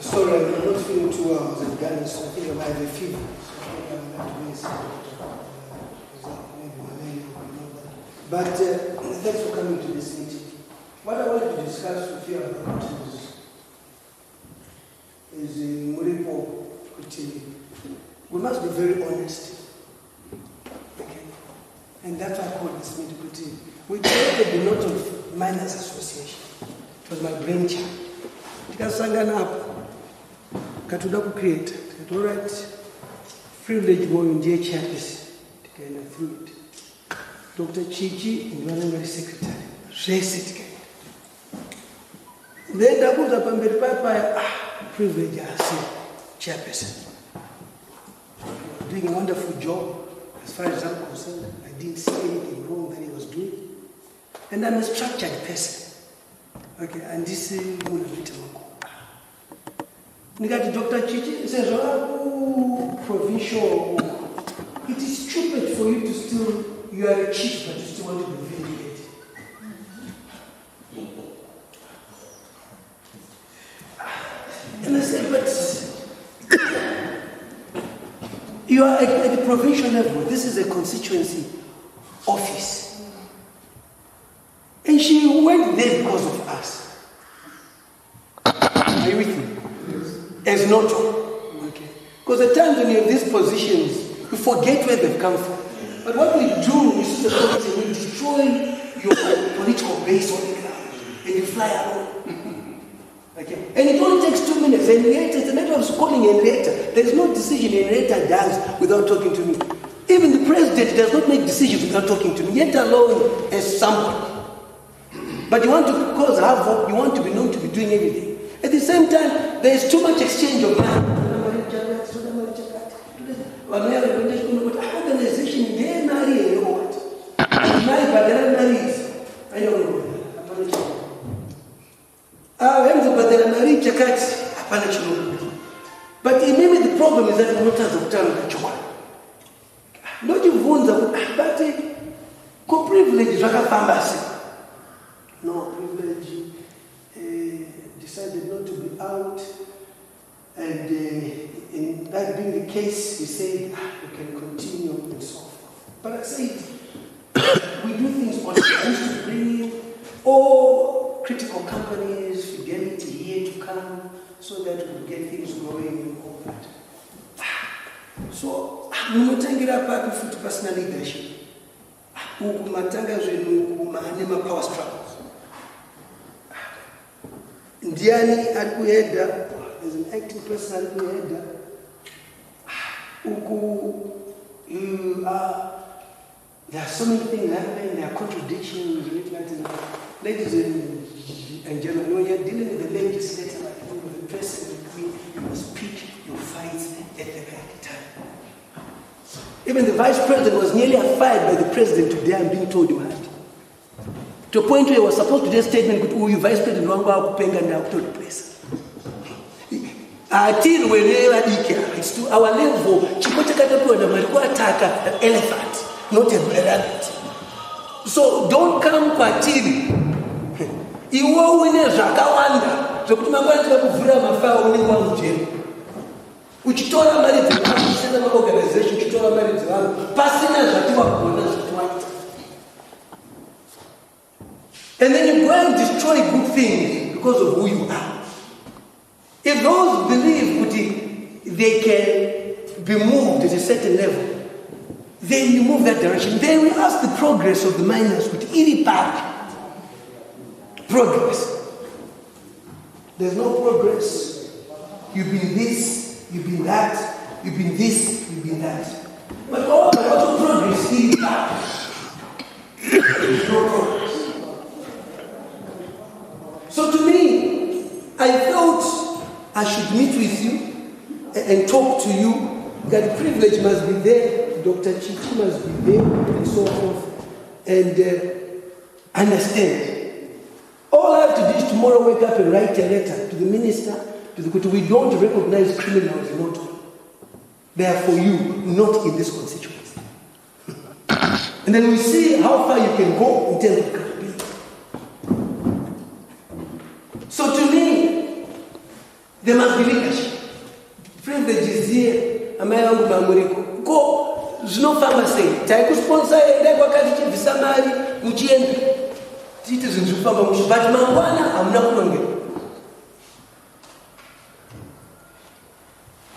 Sorry, I'm not feeling too well. I was in Ghana, so I think I might have a fever. So I think I'm going to miss maybe malaria or that. But thanks for coming to this meeting. What I wanted to discuss with you about is Muripo Kutili. We must be very honest. Okay? And that's why I call this meeting Kutili. We created the North of Miners Association. It was my brainchild. Tikasangana up. Katuda create. All right. Privilege boy in JHS. Tikaenda through it. Dr. Chichi, Environmental Secretary. Race it. Then Dabuza Pamberi Papa, privilege as chairperson. Doing a wonderful job as far as I'm concerned. I didn't see anything wrong that he was doing. And I'm a structured person. Okay, and this is Nigati Dr. Chichi says, provincial. It is stupid for you to still, you are a chief, but you still want to be vindicated. And I said, but you are at the provincial level. This is a constituency office. And she went there because of us. Are you with me? As not okay. Because at times when you have these positions, you forget where they've come from. But what we do is we destroy your political base on the ground and you fly alone. Okay. And it only takes 2 minutes. And later, it's a matter of calling Henrietta. There is no decision Henrietta does without talking to me. Even the president does not make decisions without talking to me, yet alone as somebody. But you want to cause havoc, you want to be known to be doing everything. At the same time, there is too much exchange of money. Organization, they marry what? Marry, but they are married. I don't know. But maybe the problem is that not as of time. Not you wonder, but privilege, no privilege. Decided not to be out, and in that being the case, we said we can continue and so forth. But I said we do things on the to bring in all critical companies, Fidelity here to come, so that we get things going and all that. So we will take it up with personal leadership. We will power struggles. Ndiani alikuenda, there's an acting person alikuenda. There are so many things happening, there are contradictions. Ladies and gentlemen, when you're dealing with the legislature, like with the president, you must pick your fights at the right time. Even the vice president was nearly fired by the president today, I'm being told you had. To a point where he was supposed to do a statement, you vice president, Kupenga and out of the place. Until it's to our level, an elephant, not a rabbit. So don't come kwatiri. Iwo wineza kawanda. Zokutuma kwenda kuvura mafao ulimwa mjeni. Uchitola mali zangu, sema organization uchitola mali zangu. Pasina zatiwa kuona zatiwa. And then you go and destroy good things because of who you are. If those believe they can be moved at a certain level, then you move that direction. Then we ask the progress of the miners with any part. Progress. There's no progress. You've been this, you've been that, you've been this, you've been that. But all the progress is part. There's no progress. So to me, I felt I should meet with you and talk to you. That privilege must be there, Dr. Chichi must be there, and so forth, and understand. All I have to do is tomorrow wake up and write a letter to the minister, to the country. We don't recognize criminals in Ottawa. They are for you, not in this constituency. And then we see how far you can go in terms of credibility. So to me, There must be leadership. Privilege is here. Amai wangu mamuriko. Go. Zvinofamba sei. Taikusponsor endai kwakati chibvisa mari muchienda. Tiite zvinhu zvekufamba musho. But mangwana hamuna kunongera.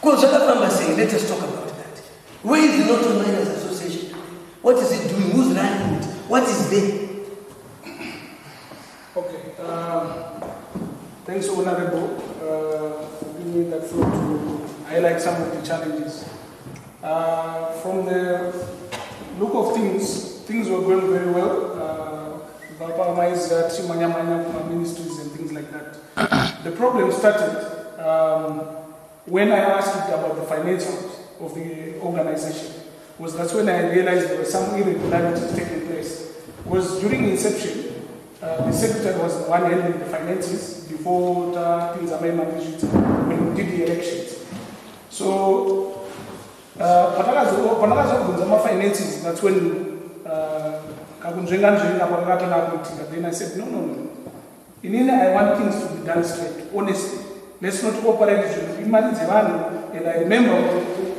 Ko zvakafamba sei. Let us talk about that. Where is the Norton Miners Association? What is it doing? Who's running it? What is there? Okay. Thanks, Honorable, for giving me that floor to highlight some of the challenges. From the look of things were going very well. Ministries and things like that. The problem started when I asked it about the financials of the organization. That's when I realized there were some irregularities taking place. Was during inception, the secretary was the one handling the finances before things are made managed when we did the elections. So, finances, that's when then I said, no. In India, I want things to be done straight, honestly. Let's not operate and I remember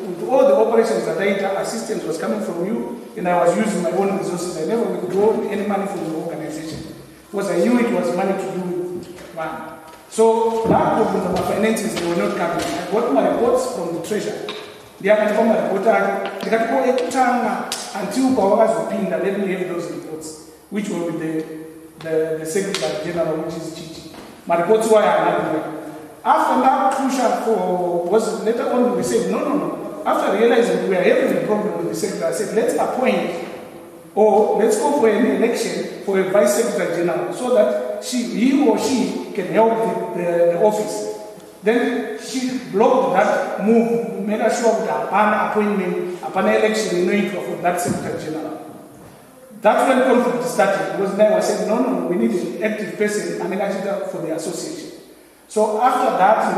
with all the operations that I did, assistance was coming from you, and I was using my own resources. I never withdraw any money from the organization because I knew it was money to do with one. So that problem of my finances, they were not coming. I got my reports from the treasurer. They are going to my report. They can go until Pawagazupinda, let me have those reports, which will be the Secretary General, which is Chichi. My reports were not. After that push-up was later on, we said, no. After realizing we are having a problem with the secretary, I said, let's appoint or let's go for an election for a vice secretary general so that he or she can help the office. Then she blocked that move, made us sure that upon appointment, upon election, for that secretary general. That's when conflict started. It was then I said, no, we need an active person for the association. So after that,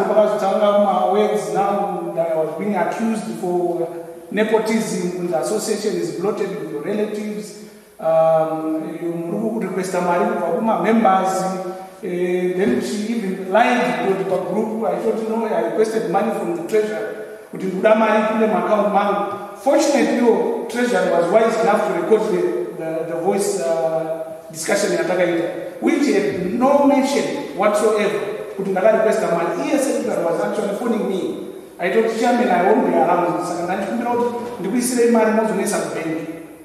words now that I was being accused for nepotism, the association is bloated with your relatives, you request a members, then she even lied to the group. I thought, I requested money from the treasurer. Fortunately, your treasurer was wise enough to record the voice discussion in Atagaita, which had no mention whatsoever. Request a money. Secretary was actually phoning me. I told Chairman I won't be around.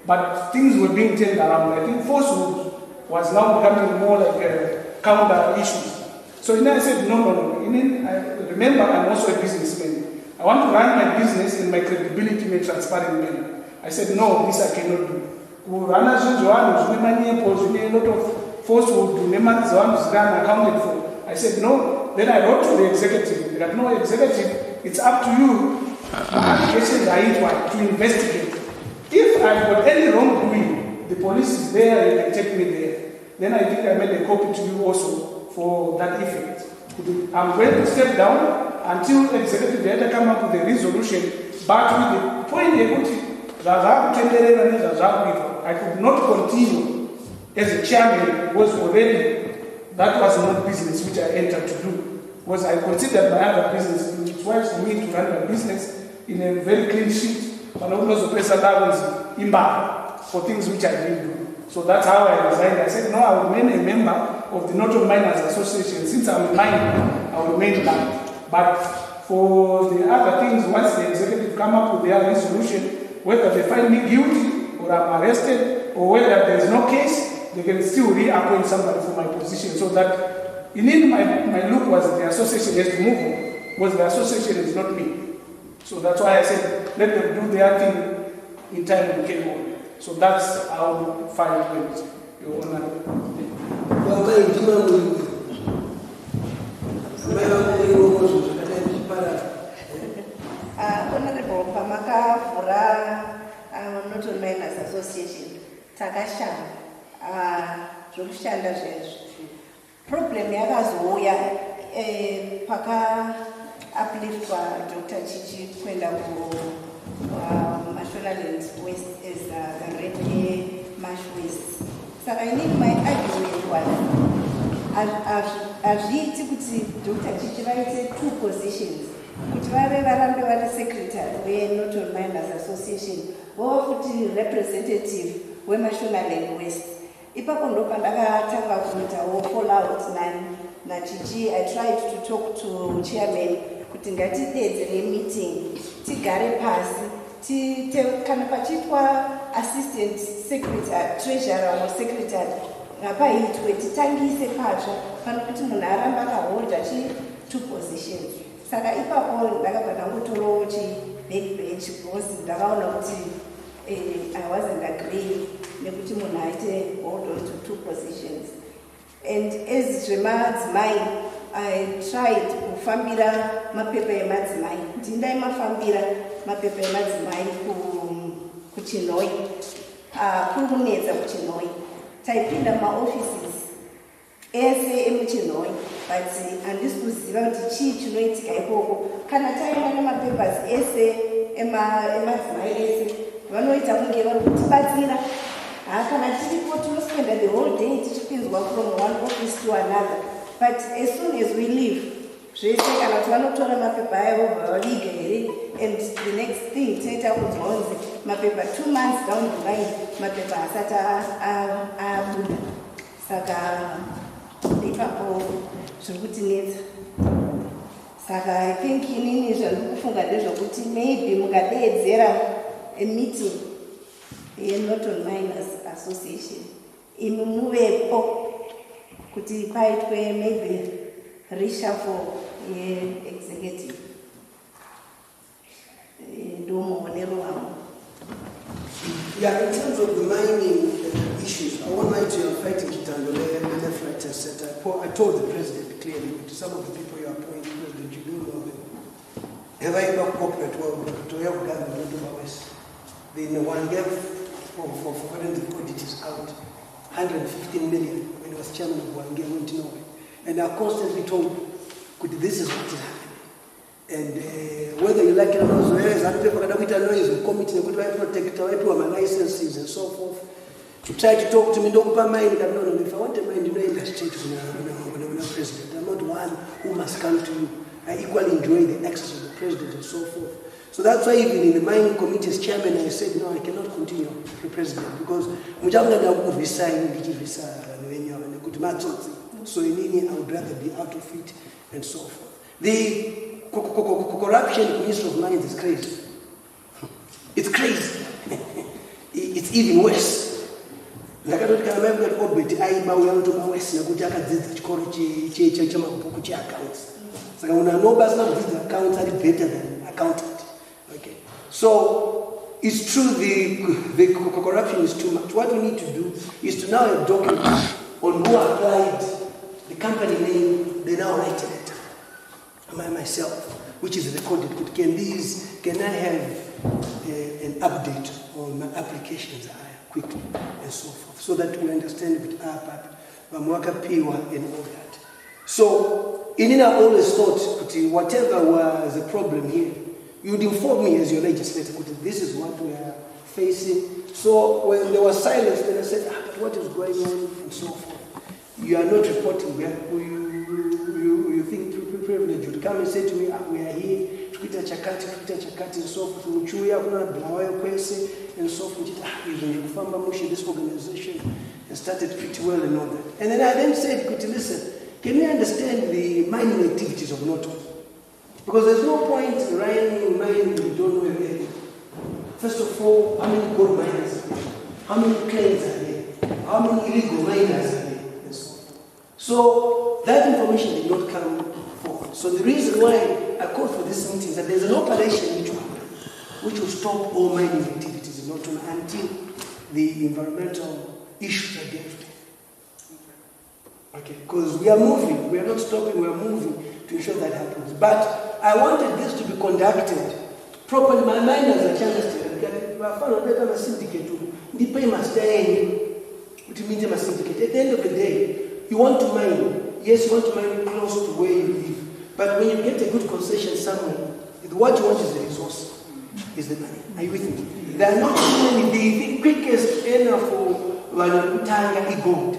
But things were being turned around. I think falsehood was now becoming more like a counter issue. So then I said, no. Remember, I'm also a businessman. I want to run my business in my credibility in a transparent manner. I said, no, this I cannot do. A lot of falsehood, accounted for. I said, no. Then I wrote to the executive. That no, executive, it's up to you to investigate. If I've got any wrongdoing, the police is there, they can take me there. Then I think I made a copy to you also for that effect. I'm going to step down until the executive had to come up with a resolution, but with the point I could not continue as a chairman was already. That was not business which I entered to do. Was I considered my other business. It was for me to run my business in a very clean sheet, but also press allowance for things which I didn't do. So that's how I resigned. I said, no, I will remain a member of the Norton Miners Association. Since I'm a miner, I will remain that. But for the other things, once the executive come up with their resolution, whether they find me guilty or I'm arrested or whether there is no case, they can still reappoint somebody for my position. So that my look was the association has to move on, was the association is not me. So that's why I said, let them do their thing in time we came on. So that's how far went, Your Honor. Honorable Pamaka Fura Norton Miners Association, Takasham. Zvokushanda zvezvo problem yakazouya paka upliftwa Dr. Chichi kwenda kuMashonaland West as the Red Mash West. So I need my argument was hazviiti kuti Dr. Chichi vaite 2 positions kuti vave varambe vari secretary weNorton Miners Association vova futi representative weMashonaland West. Ipapo ndo pandakatanga kuitawo fallout naChichi. I tried to talk to chairman kuti ngatidedzere meeting tigare pasi kana pachiitwa assistant secretary treasurer or secretary ngapaitwe titangise patsva pano kuti munhu aramba akaholda 2 positions. Saka ipapo ndakabva ndangotorowo backbench because ndakaona kuti I wasn't agreeing nekuti munhu aite hold on to 2 positions. And as zvemadzimai, I tried kufambira mapepa emadzimai. Ndaimafambira mapepa emadzimai kuChinoi. Kuri kunetsa kuChinoi. Taipinda maoffices ese emuChinoi, but handisi kuziva kuti chii chinoitika ikoko. Kana taenda nemapapers ese emadzimai ese, vanoita kunge vari kutibatsira. Kana tiripo tinospenda the whole day tichipinzwa from one office to another. But as soon as we leave, zvese kana kuti vanotora mapepa avo vaviga here, and the next thing tinoita kunzwa kunzi mapepa 2 months down the line mapepa asati abuda. Saka ipapo zviri kutinetsa. Saka I think inini zvandiri kufunga ndezvokuti maybe mungadeedzera a meeting yeNorton Miners Association imi muvepo kuti paitwe maybe reshuffle ye-executive ndomuonero wavo. Yeah, in terms of the mining issues, one night you are fighting Kitandole, and the left, right, and center. I told the president clearly, to some of the people you appoint, President, you don't know them. Have I ever cooperate well to help government of West? The one gave for foreign auditors out 115 million when he was chairman of Wange, went to Norway. And I constantly told this is what is happening. And whether you like it or not, whereas other people can noise with committee, we try to protect my licenses and so forth. To try to talk to me, don't put mind. No, if I want to mind, you know, industry when I'm president. I'm not one who must come to you. I equally enjoy the access of the president and so forth. So that's why even in the mining committee's chairman, I said, no, I cannot continue the president because so in India, I would rather be out of it and so forth. The corruption in the Ministry of Mines is crazy. It's crazy. It's even worse. Like I don't remember that Obit, I bow to my West, and I did the Corrichi accounts. So when I know the accounts are better than accountant. Okay. So it's true the corruption is too much. What we need to do is to now have documents on who applied the company name, they now write a letter. Myself, which is recorded. But can I have an update on my applications quickly and so forth, so that we understand with Bamwaka Piwa and all that. So, I always thought, whatever was the problem here, you would inform me as your legislator, this is what we are facing. So, when there was silence, then I said, but what is going on and so forth. You are not reporting. You think privilege. You come and say to me, we are here, Twitter chakati, and so forth. And so forth. This organization and started pretty well and all that. And then I then said, listen, can we understand the mining activities of Norton? Because there's no point running mining if you don't know everything. First of all, how many gold miners are there? How many claims are there? How many illegal miners are there? And so forth. So that information did not come forward. So the reason why I called for this meeting is that there's an operation which will stop all mining activities in Norton until the environmental issues are dealt with. Okay, because we are moving, we are not stopping, we are moving to ensure that happens. But I wanted this to be conducted properly. My miners are challenged. I found out that I'm a syndicate. The pay must which means I'm a syndicate. At the end of the day, you want to mine. Yes, you want to mine close to where you live. But when you get a good concession somewhere, what you want is the resource, is the money. Are you with me? There are not too many. The quickest earner for Wanakutanga is gold.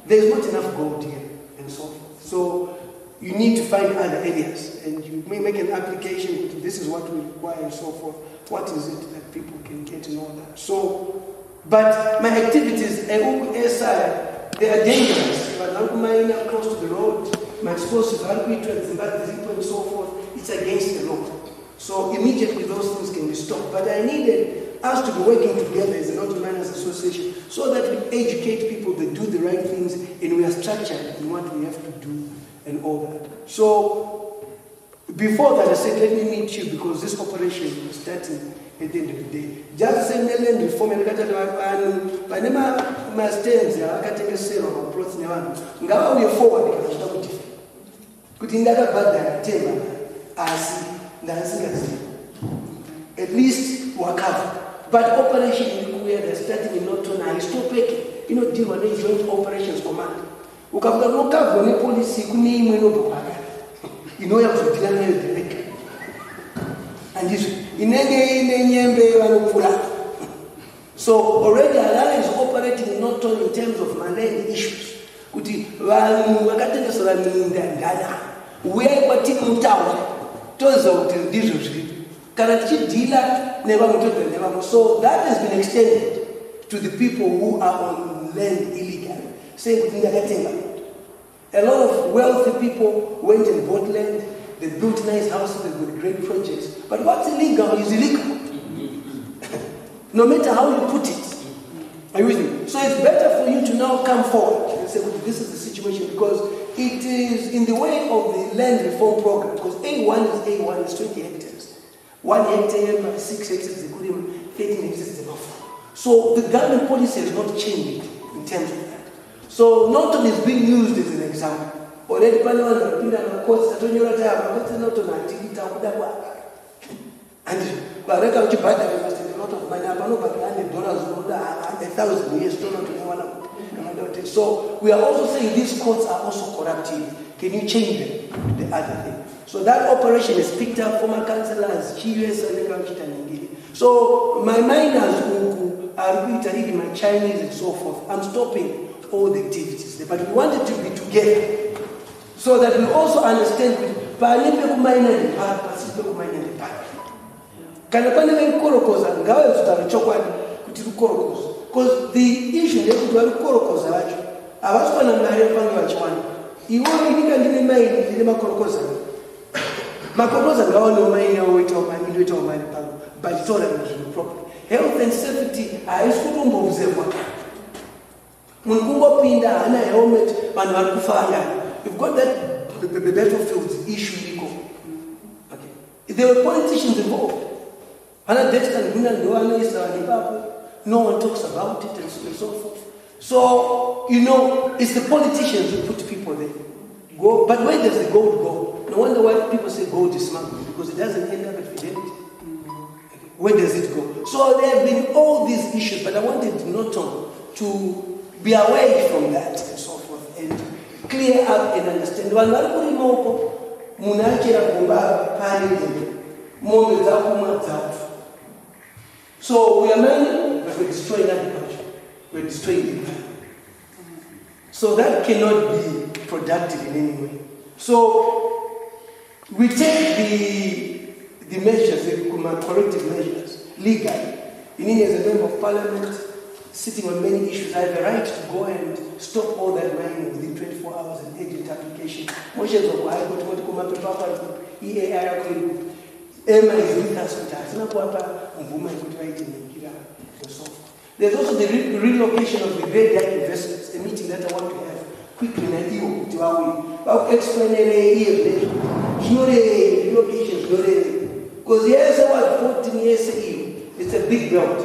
There is not enough gold here. and so forth. So you need to find other areas, and you may make an application. This is what we require, and so forth. What is it that people can get and all that? So, but my activities, they are dangerous. But I'm close to the road. My explosives are and so forth. It's against the law. So immediately those things can be stopped. But I needed us to be working together as an Auto Miners Association so that we educate people that do the right things and we are structured in what we have to do and all that. So before that I said, let me meet you because this operation is starting at the end of the day. Just say land reform and my stands are plots ngawa uye forward kana kuti kuti ndakabhadhara tema asi ndasingazivi. At least wakava. But operation in Kuya, they're starting in Norton, I stop it. You know, deal with the Joint Operations Command. Ukafika lokava ne policy kuni imwe nobokwaga. You have to deal with it. And this inenge nyembe vanokula. So already Alala is operating in Norton in terms of Malayan issues. Kuti vanhu vakatengesera minda ndana. Uye kwati mutaura. Toza kuti ndizvo zviri. Kana tichidila nevamutodha nevamwe. So that has been extended to the people who are on land illegally. Saying kuti ndakatenga. A lot of wealthy people went and bought land. They built nice houses, they built great projects. But what's illegal is illegal. No matter how you put it. Are you with me? So it's better for you to now come forward and say, well, this is the situation, because it is in the way of the land reform program, because A1 is 20 hectares. 1 hectare, 6 hectares, they could even 13 hectares is enough. So the government policy has not changed in terms of that. So Norton is being used as an example. Already, and Baraka which bad a lot of money, $100, $1,000 So we are also saying these courts are also corruptive. Can you change them? The other thing. So that operation is picked up former councillors, so my miners who are even my Chinese and so forth, I'm stopping all the activities there. But we wanted to be together so that we also understand because the issue is health and safety you've got that the battlefield issue. Okay. There were politicians involved. No one talks about it and so forth. So, it's the politicians who put people there. But where does the gold go? No wonder why people say gold is smuggled, because it doesn't end up at fidelity. Where does it go? So there have been all these issues, but I wanted Norton to be away from that and so forth and clear up and understand. So we are mining, but we're destroying agriculture. We're destroying the environment. So that cannot be productive in any way. So we take the measures, the corrective measures, legally. In as a member of parliament, sitting on many issues, I have a right to go and stop all that mining within 24 hours and edit application. Motions of why go to what EAI Emma is with us with us. There's also the relocation of the Great Dyke investments, a meeting that I want to have quickly in a year to our explain relocation, because yes, about 14 years it's a big belt.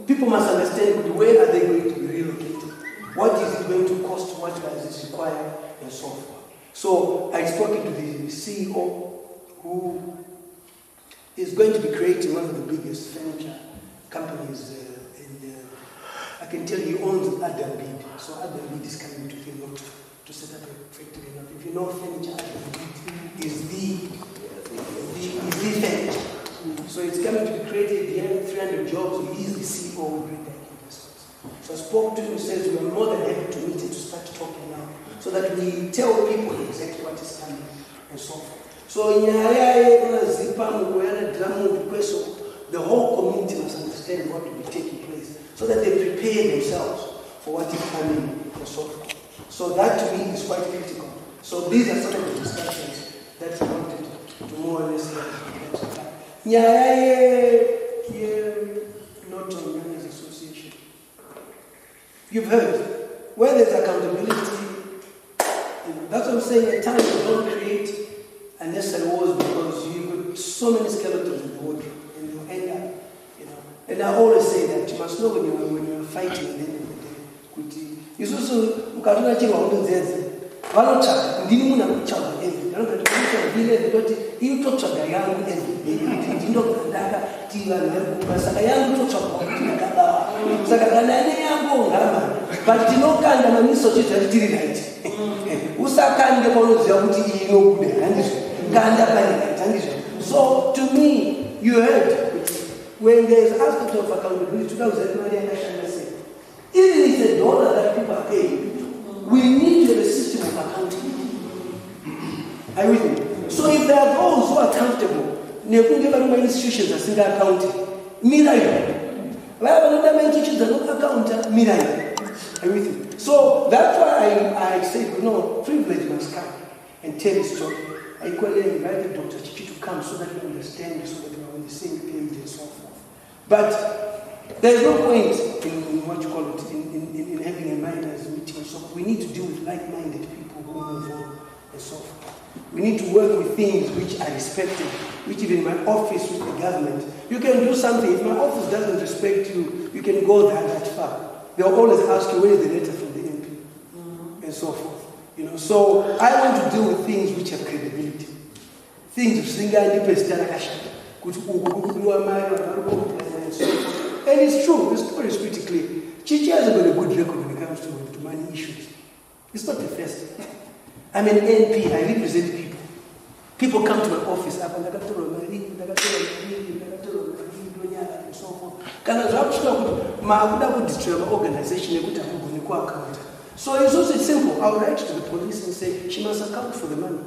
People must understand where are they going to be relocated, what is it going to cost, what does it require, and so forth. So I spoke to the CEO who is going to be creating one of the biggest furniture companies I can tell you he owns Adam Bid. So Adam Bid is coming to Finland to set up a factory. If you know furniture, Adam Bid is the furniture. So it's coming to be created here, 300 jobs. He is the CEO of Great Dyke Investments. So I spoke to him, he says we are more than happy to meet and to start talking now. so that we tell people exactly what is coming and so forth. So the whole community must understand what will be taking place so that they prepare themselves for what is coming and so forth. So that to me is quite critical. So these are some of the discussions that I wanted to more or less have. Not on Youngers Association. You've heard, where there's accountability, that's what I'm saying, at times you don't create unnecessary wars because you've got so many skeletons in the wardrobe and you end up, And I always say that you must know when you're fighting at the end of the day. It's also, so to me, you heard, when there is aspect of accountability, even if it's $1 that people are paying, we need a system of accountability. Are you with me? So if there are those who are accountable, institutions are still accounting. Institutions are not accounting. Are you with me? So that's why I say, privilege must come and tell the story. I equally invited Dr. Chichi to come so that we understand, so that we are on the same page and so forth. But there is no point in what you call it, in having a minders meeting and so forth. We need to deal with like-minded people who move on and so forth. We need to work with things which are respected, which even in my office with the government, you can do something. If my office doesn't respect you, you can go that far. They'll always ask you, where is the letter from the MP? And so forth. So I want to deal with things which have credibility. Things of single and it's true, the story is pretty clear. Chichi has got a good record when it comes to money issues. It's not the first. I'm an NP, I represent people. People come to my office, and so forth. So it's also simple. I'll write to the police and say, she must account for the money.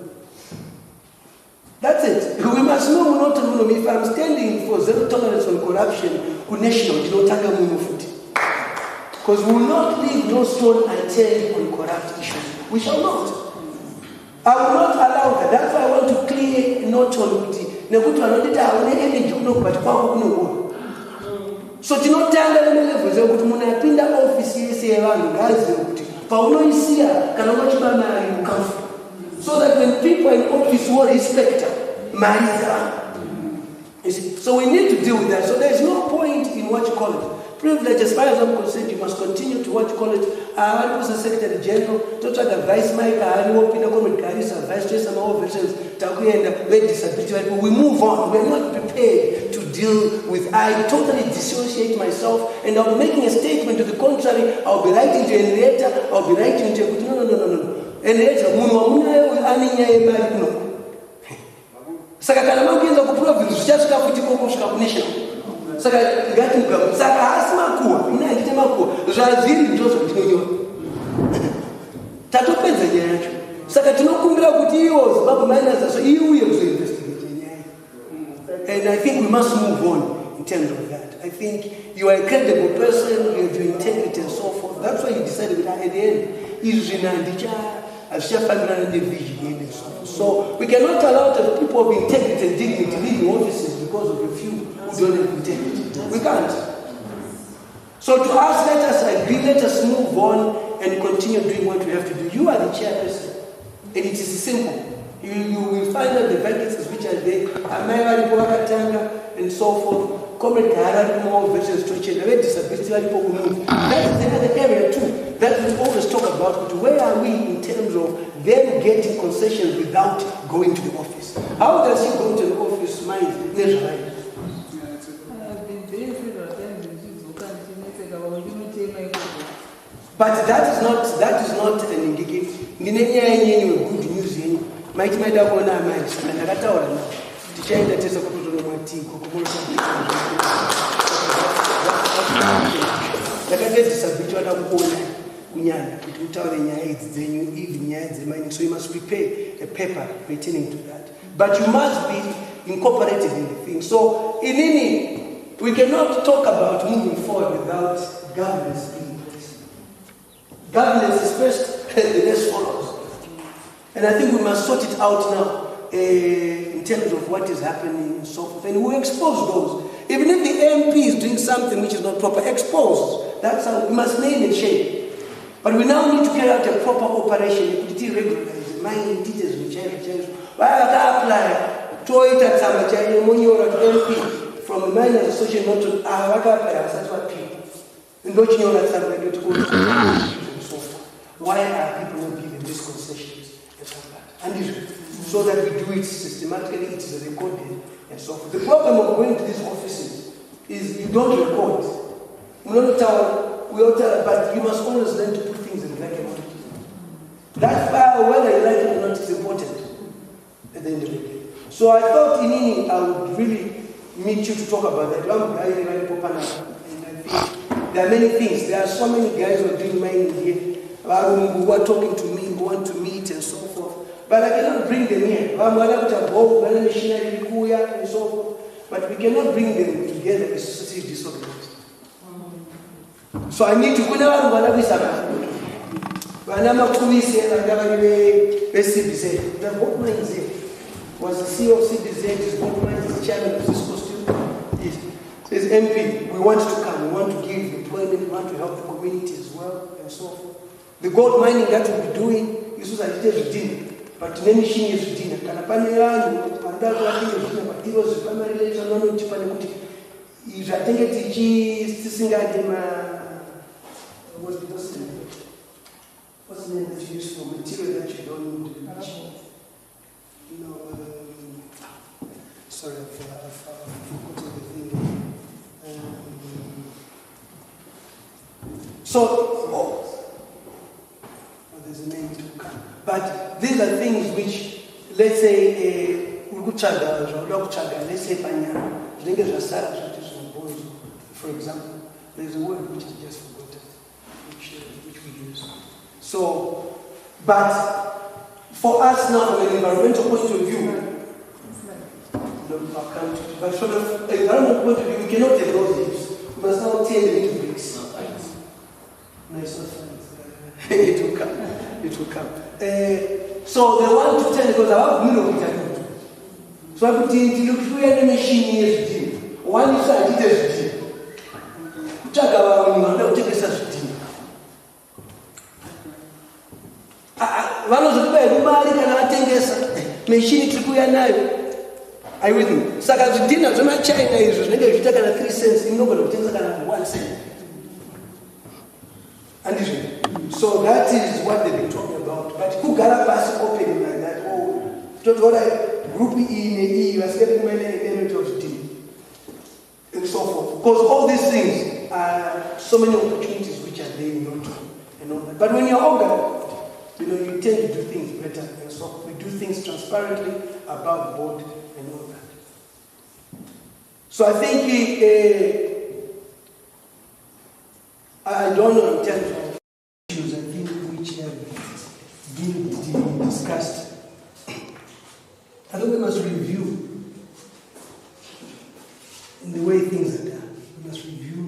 That's it. We must know not if I'm standing for zero tolerance on corruption, national, because we will not leave no stone unturned on corrupt issues. We shall not. I will not allow that. That's why I want to clear not on so tinotanga level zekuti munhu apinda office yese yevanhu ngazive kuti paunoisiya kana machibana mari mukafu, so that when people in office will respect mari dzavanhu. So we need to deal with that. So there's no point in what you call it privilege. As far as I'm concerned, you must continue to what you call it. I was a Secretary General, Total Vice Mike, I know Pina Community, Vice Chair, some of veterans, Takuenda, very disability. We move on. We're not prepared to deal with. I totally dissociate myself, and I'll be making a statement to the contrary. I'll be writing to Henrietta, I'll be writing to no. Henrietta, no. Saka kana makuenza ku province uchasvika kuti kusvika ku national. Saka ngati mugamu saka asima kuwa ina nditema kuwa zvazviri ndizvo zvinoyo tatopedza nyaya yacho. Saka tinokumbira kuti iwo Zimbabwe miners so iuye kuzoinvestigate nyaya. And I think we must move on in terms of that. I think you are a credible person, you have your integrity and so forth. That's why you decided that at the end so we cannot allow the people of integrity and dignity leaving offices because of a few who don't have integrity. We can't. So to us, let us agree, let us move on and continue doing what we have to do. You are the chairperson, and it is simple. You will find out the vacancies which are there, and so forth. Comrade Kahara, more veterans to change, very disability, that is another area too that we always talk about. Where are we in terms of them getting concessions without going to the office? How does he go to the office? But that is not an indication. Good news. Might have one mind. Tichaenda tesa kutotora matiko kumulisa ndakatedzisa bicho atakuona kunyanya kuti mutaure nyaya idzi dzenyu, even nyaya dzemining. So you must prepare a paper pertaining to that. But you must be incorporated in the thing. So we cannot talk about moving forward without governance being in place. Governance is first, the rest follows. And I think we must sort it out now in terms of what is happening and so forth. And we expose those. Even if the MP is doing something which is not proper, expose. That's how we must name and shame. But we now need to carry out a proper operation. It is regularized. Mining details, which why I apply to it at some MP from a miners association not to that's what people. And don't you know that somebody to go to and so forth. Why are people not given these concessions and so that? And so that we do it systematically, it is recorded and so forth. The problem of going to these offices is you don't record. But you must always learn to put things in black and white. That file, whether you like it or not, is important at the end of the day. So I thought Inini, I would really meet you to talk about that. And I think there are many things. There are so many guys who are doing mining here, who are talking to me, who want to meet and so forth. But I cannot bring them here. And so forth. But we cannot bring them together as society disorganized. So I need to put out what we say. When I'm a police and I'm going to CBZ, the board mines was the CEO of CBZ, his board mines, the chairman of this costume. Says MP, we want to come, we want to give employment, we want to help the community as well, and so forth. The gold mining that we'll be doing, this was a little dinner. But then she is dinner. Can I find a but it was primary later on to Panamuti. If I think it's what's the name that you use for material that you don't need? Sorry, I've forgotten the thing. There's a name to come. But these are things which, let's say, let's say, for example, there's a word which is just forgotten, which we use. So, but for us now, from an environmental point of view, but from an environmental point of view, we cannot take those leaves. We must now turn them into bricks. No, it's not science. It will come. It will come. So they want to tell because I have no internet. So I put in to look through any machine yesterday. One is I did yesterday. Check out when you take a such thing. One of the people who can attend machine to go now. I with me. Saka dinner to my China is you take 3 cents in nobody takes 1 cent. And so that is what they've been talking about. But who got a pass opening like that? Oh, just what I group E, you are getting many element of D. And so forth. Because all these things are so many opportunities which are there in your time and all that. But when you're organized, you tend to do things better. And so we do things transparently, above board, and all that. So I think I don't know in terms of issues, I think, which have been discussed. I think we must review in the way things are done. We must review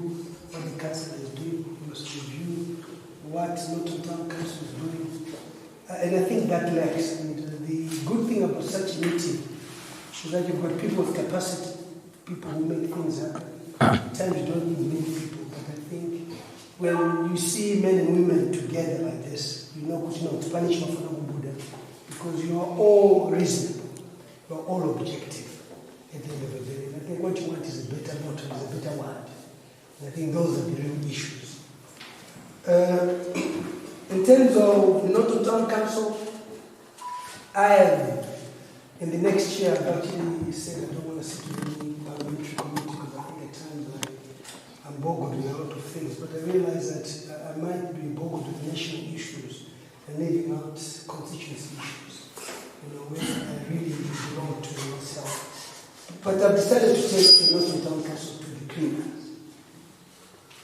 what the council is doing. We must review what Norton Town Council is doing. And I think that lacks. And the good thing about such a meeting is that you've got people with capacity, people who make things happen. At times you don't need many people, but I think when you see men and women together like this, it's punishment for the Buddha, because you are all reasonable, you are all objective at the end of the day. And I think what you want is a better motto, is a better word. And I think those are the real issues. In terms of the Norton Town Council, I have, in the next year, I've actually said I don't want to sit in the parliamentary committee because I think at times I'm bogged with a lot of things, but I realize that I might be bogged with national issues and leaving out constituency issues, where I really belong to myself. But I've decided to take the Norton Town Council to the cleaners.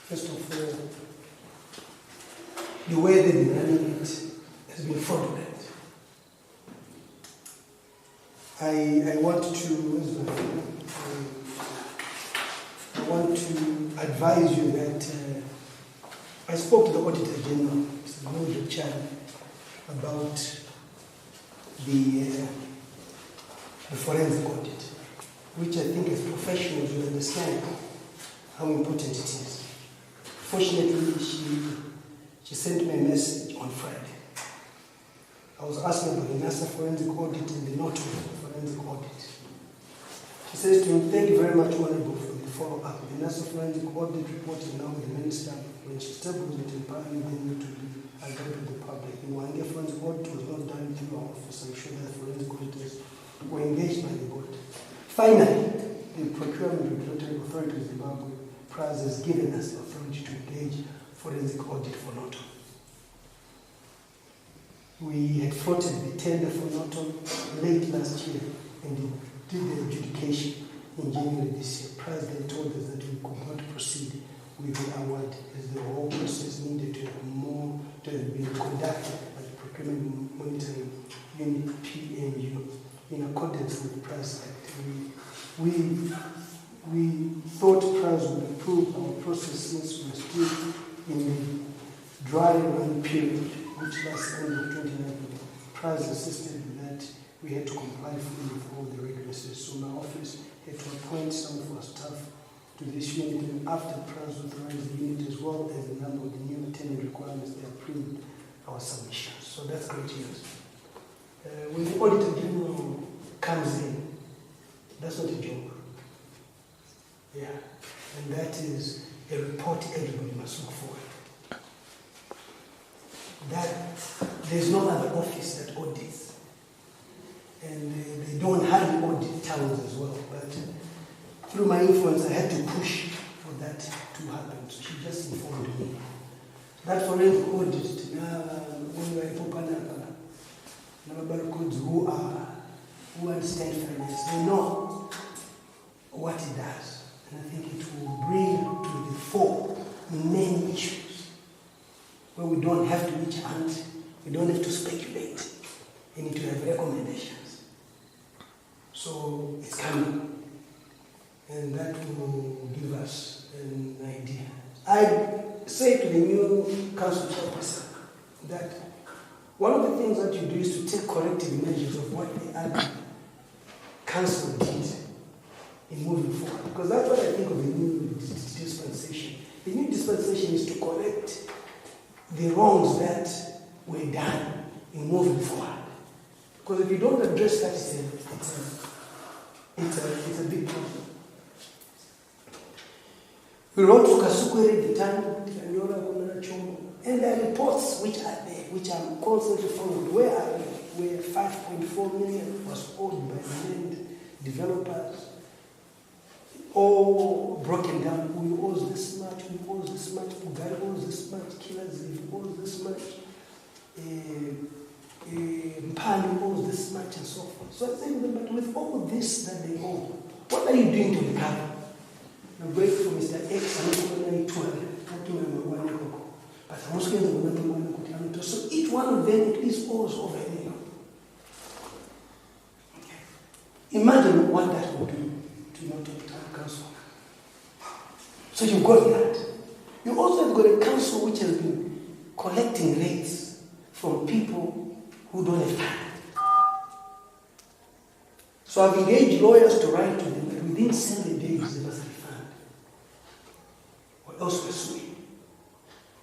First of all, the way they've been running it has been fraudulent. I want to advise you that I spoke to the Auditor General, Mr. Mildred Chan, about the forensic audit, which I think as professionals you understand how important it is. Fortunately, she sent me a message on Friday. I was asking about the NASA forensic audit and the NOTO forensic audit. She says to me, thank you very much, Honorable, for the follow-up. The NASA forensic audit report is now with the Minister. When she tables it in Parliament, then to be available to the public. The Mwangi forensic audit was not done through our office. I'm sure that forensic auditors were engaged by the board. Finally, the Procurement Regulatory Authority of Zimbabwe, PRAZ, has given us the authority to engage forensic audit for NOTO. We had floated the tender for NOTO late last year and did the adjudication in January this year. PRAZ then told us that we could not proceed with the award as the whole process needed to have been conducted by the Procurement Monitoring Unit, PMU, in accordance with the PRAZ Act. We thought PRAZ would approve our process since we were still in the dry run period, which last ended 2019. PRAZ insisted that we had to comply fully with all the regulations. So my office had to appoint some of our staff to this unit, and after PRAZ authorized the unit as well as a number of the new attendant requirements, they approved our submissions. So that's great news. When the Auditor General comes in, that's not a joke. Yeah. And that is a report everybody must look for. That there's no other office that audits. And they don't hardly audit towns as well. But through my influence, I had to push for that to happen. So she just informed me. That forensic audit, when we are who understand finance, they know what it does. And I think it will bring to the fore many issues where we don't have to reach out, we don't have to speculate, we need to have recommendations. So it's coming, and that will give us an idea. I say to the new council chairperson that one of the things that you do is to take corrective measures of what the other council did in moving forward. Because that's what I think of the new dispensation. The new dispensation is to correct the wrongs that were done in moving forward. Because if you don't address that, it's a big problem. We wrote to Kasukwere at the time, and there are reports which are there, which I'm constantly following. Where are we? Where 5.4 million was owed by the land developers, all broken down. We owe this much, we owe this much, Ugari owes this much, Killers owes this much, Mpali owes this much, and so forth. So I think, but with all this that they owe, what are you doing to recover? I'm grateful for Mr. X, I'm going to 200, but I'm also going to so each one of them at least owes over a million. Okay. Imagine what that would do to your town council. So you've got that. You also have got a council which has been collecting rates from people who don't have time. So I've engaged lawyers to write to them that within 7 days they must refund, or else we're suing.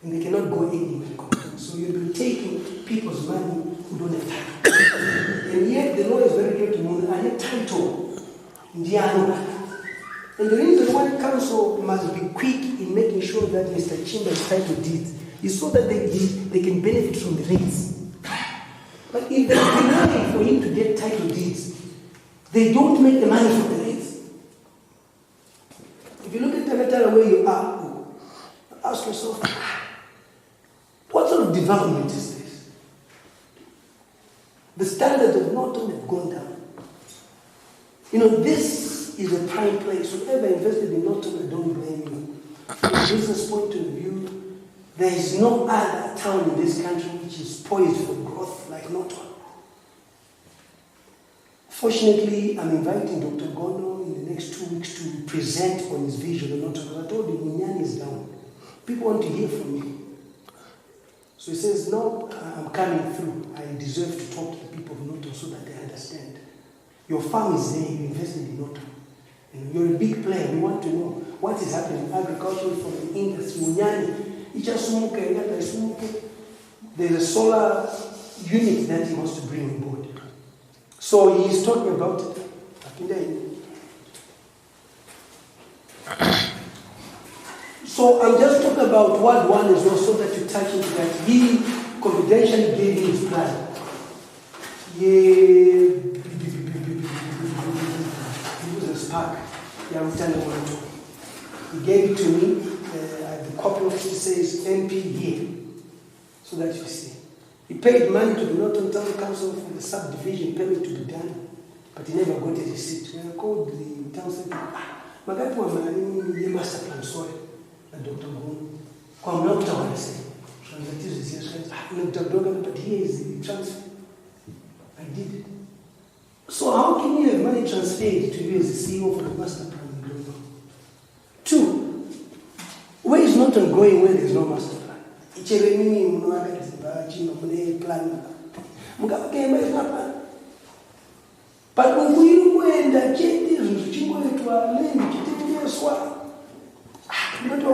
And they cannot go anywhere. So you'll be taking people's money who don't have time. And yet the law is very clear to me, I have title in the And the reason why council must be quick in making sure that Mr. Chimba's title deeds is so that they can benefit from the rates. But if they're denying for him to get title deeds, they don't make the money from the rates. If you look at Tagatara where you are, ask yourself, what sort of development is this? The standards of Norton have gone down. You know, this is a prime place. Whoever invested in Norton, I don't blame you. From a business point of view, There is no other town in this country which is poised for growth like Norton. Fortunately, I'm inviting Dr. Gono in the next 2 weeks to present on his vision of Norton. Because I told him, Munyani is down. People want to hear from me. So he says, no, I'm coming through. I deserve to talk to the people of Norton so that they understand. Your farm is there, you invested in Norton. You're a big player. We want to know what is happening in agriculture from the industry. Munyani. There's a solar unit that he wants to bring on board. So he's talking about it. So I'm just talking about what one is also that you touch into that. He confidentially gave me his plan. He was a spark. He gave it to me. The copy of it says MP here, so that you see. He paid money to the Norton Town Council for the subdivision permit to be done, but he never got a receipt. When I called the town center, Magapi wa mani master plan, sorry, Dr. Gono. Kwa mlokta wanase, transactions is yes, Dr. Gono, but here is the transfer. I did it. So how can you have money transferred to you as the CEO for the master plan? Two, where is Norton going where there is no master plan? But when we went and changes, we went to our land, not to go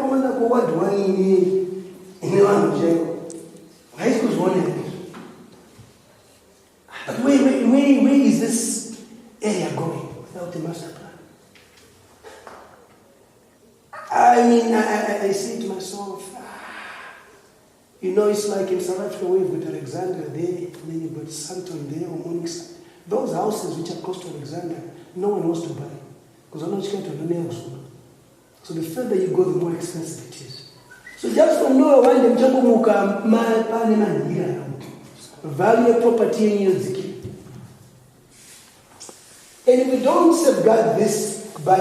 what one in one jail. High school's one. But where is this area going without a master plan? I mean, I say to myself, it's like in South Africa where you've got Alexandria there, and then you've got Sandton there or Morningside. Those houses which are close to Alexandria, no one wants to buy. Because I'm not scared to do. So the further you go, the more expensive it is. So just from now on, the value of property in your ziki. And if we don't safeguard this by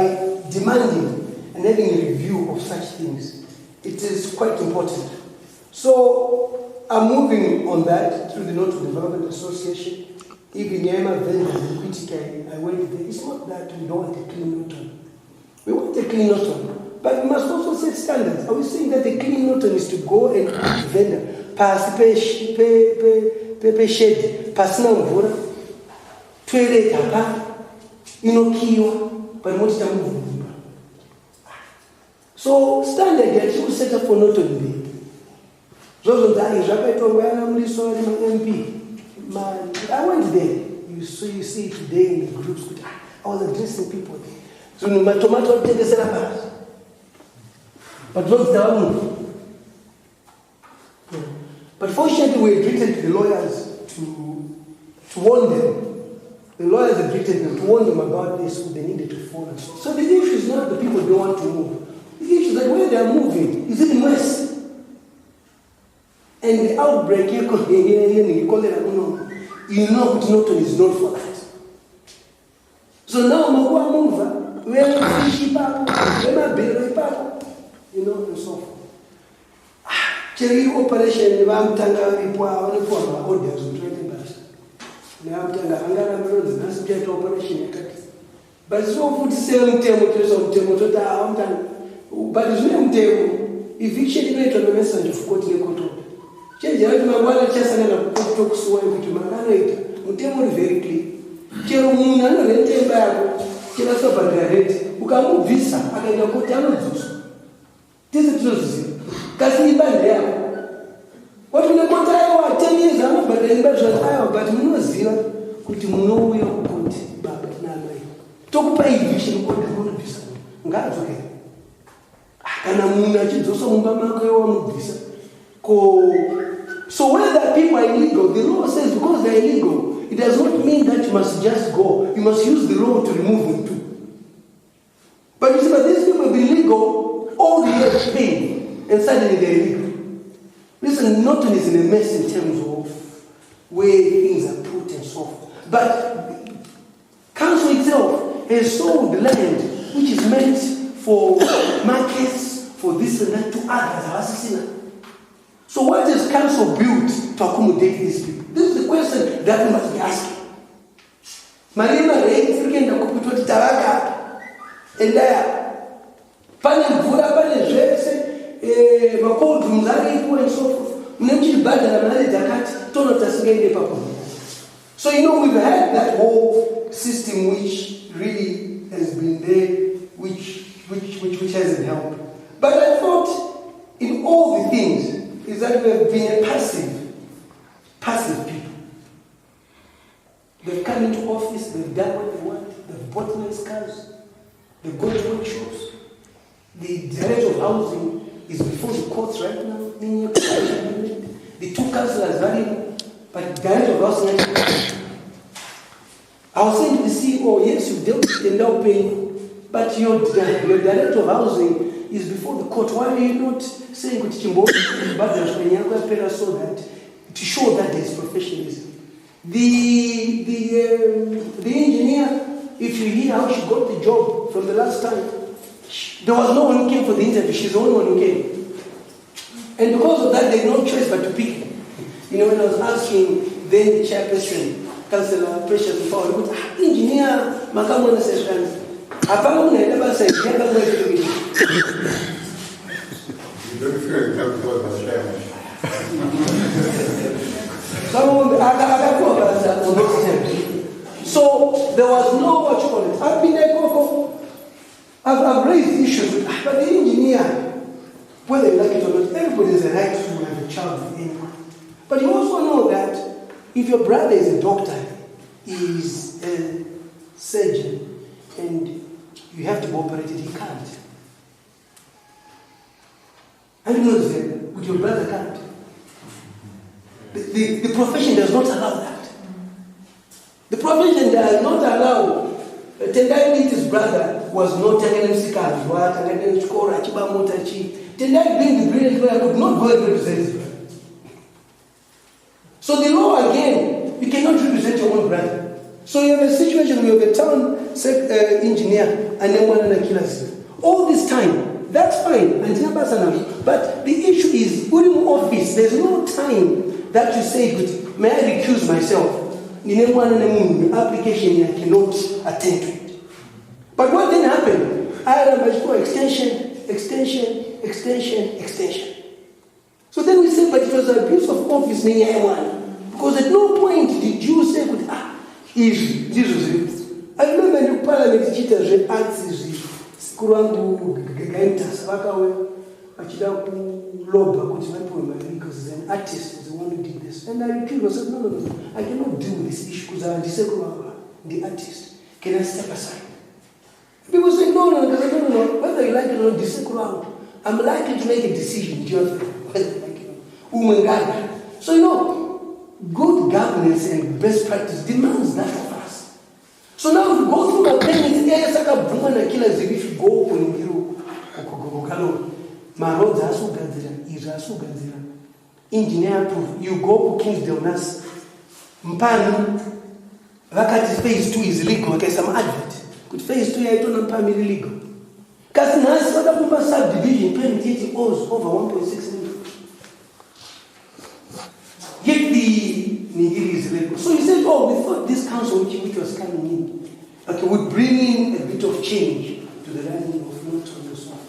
demanding and having a review of such things, it is quite important. So I'm moving on that through the Norton Development Association. Even Yama vendors in Critica, I went there. It's not that we don't want a clean Norton. We want a clean Norton, but we must also set standards. Are we saying that a clean Norton is to go and vendor pass pay shed pasina mvura toilet hapa inokiwa but most time. So standard that you set up for Norton B. Those are the MP. I went there. You see today in the groups. I was addressing people there. So my tomato take the but those down. But fortunately, we agreed to the lawyers to warn them. The lawyers agreed to warn them about this, so they needed to follow. So the issue is not that people don't want to move. The issue is that where they are moving is in the West. And the outbreak, you call it, Norton is not for that. So now, Magua move, where fish back, where my back, and so forth. Cherry operation, the Amtanga, the orders, and trading bus. The Amtanga, Angara, that's jet operation. But so food selling Temotota, but it's really table. If you should wait on the message of quoting a control. Change my water chest and a talk so to my narrator. Mutemo very clear. Cherumuna, and then back. Chelaso Bagarette, who can move visa, I can go down with this. This is true. Cassie Bandia. What will I go to 10 years ago, but then but you know, Zilla, could you know where you put Baba Nana? Talk by vision, what is going to be some. God's okay. And I'm not also Mama visa. So whether people are illegal, the law says because they're illegal, it does not mean that you must just go. You must use the law to remove them too. But you see, but these people have been legal all the years paying, and suddenly they're illegal. Listen, Norton is in a mess in terms of where things are put and so forth. But council itself has sold the land which is meant for markets, for this and that, to others. So what is council built to accommodate these people? This is the question that we must be asking. Malima rate weekend akupitwa tawaka endaya pane mvura pane zvese makodhu aripo and so forth. Mnemchibhadhara mari dzakati tonotasingaende papo. So we've had that whole system which really has been there, which hasn't helped. But I thought in all the things is that we have been a passive people. They've come into office, they've done what they want, they've bought nice cars, they've gone to workshops. The director of housing is before the courts right now. The two councillors value, but the director of housing. I was saying to the CEO, yes, you dealt with the now paying, but your director of housing is before the court. Why are you not saying so that to show that there is professionalism? The engineer, if you hear how she got the job from the last time, there was no one who came for the interview. She's the only one who came. And because of that, they had no choice but to pick her. When I was asking then the chairperson, Councillor Precious before, engineer, Makamona sessions, Apamuna never said, never going to be. You don't feel comfortable as chairman. So there was no what you call it. I've been there I've raised issues, but the engineer, whether you like it or not, everybody has a right to have a child with anyone. But you also know that if your brother is a doctor, is a surgeon, and you have to operate it, he can't. And you know that with your brother can't. The profession does not allow that. The profession does not allow. Tendai meet his brother was not telling him Sikars, what, and then Chikora, Chiba Motachi. Tendai being the brilliant lawyer could not go and represent his brother. So the law again, you cannot represent your own brother. So you have a situation where you have a town engineer and then one another killers. All this time, that's fine, but the issue is, during office, there's no time that you say, good, may I recuse myself? Application I cannot attend to it. But what then happened? I had a extension. So then we said, but it was an abuse of office, because at no point did you say, if this was it. I remember in the parliament, cheaters answers Kurangu Gaintas, Bakawe, Achidaku, Loba, because an artist was the one who did this. And I repeated, I said, no, I cannot deal with this issue because I'm the artist. Can I step aside? People say, no, whether you like it or not, I'm likely to make a decision, whether you like it or not. So, good governance and best practice demands that of us. So now if we go through campaigns, if you go my roads are so good, engineer proof, you go to Kingsdale Nas, Mpani, Vakati phase 2 is illegal, okay, some advert. But phase 2, I don't know, Mpani illegal. Because Nas, what about subdivision, permitted owes over 1.6 million. Yet the Nigiri is illegal. So he said, we thought this council which was coming in, okay, would bring in a bit of change to the running of Norton and so on.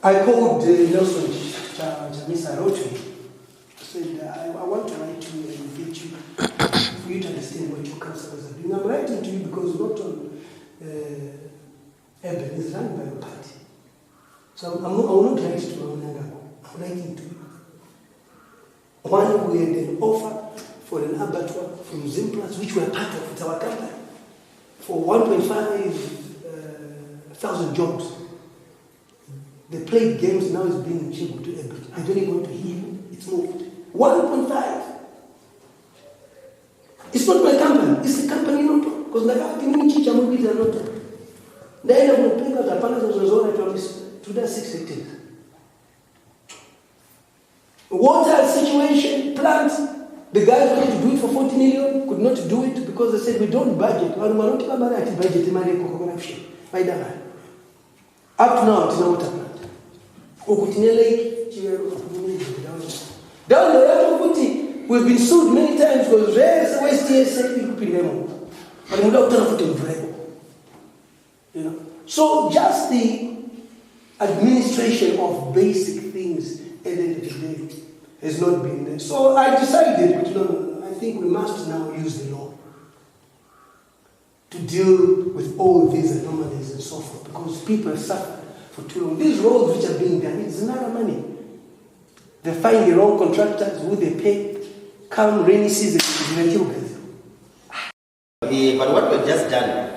I called Nelson Jamisa, wrote to him. I said, I want to write to you and get you, for you to understand what your councillors are doing. I'm writing to you because Norton Eben is run by a party. So I will not write to Maunanga. I'm writing to you. One, we had an offer for an abattoir from Zimplas, which we are part of, it's our company, for 1.5 thousand jobs. They played games, now it's being achieved to everybody. I don't even want to hear it's moved. 1.5. It's not my company, it's the company not. Because the company teach I'm with the not. Then I will pick out the panels of zone, I promise, to that 6 hectares. Water situation, plants, the guys wanted to do it for 40 million, could not do it because they said we don't budget. Up to now, it's not water plant. Down the road, we've been sued many times because West TSA but you know. So just the administration of basic things at the end of the day has not been there. So I decided, but no, I think we must now use the law to deal with all these anomalies and so forth, because people have suffered for too long. These roads which are being done, it's not money. They find the wrong contractors who they pay. Come rainy season, but what we've just done,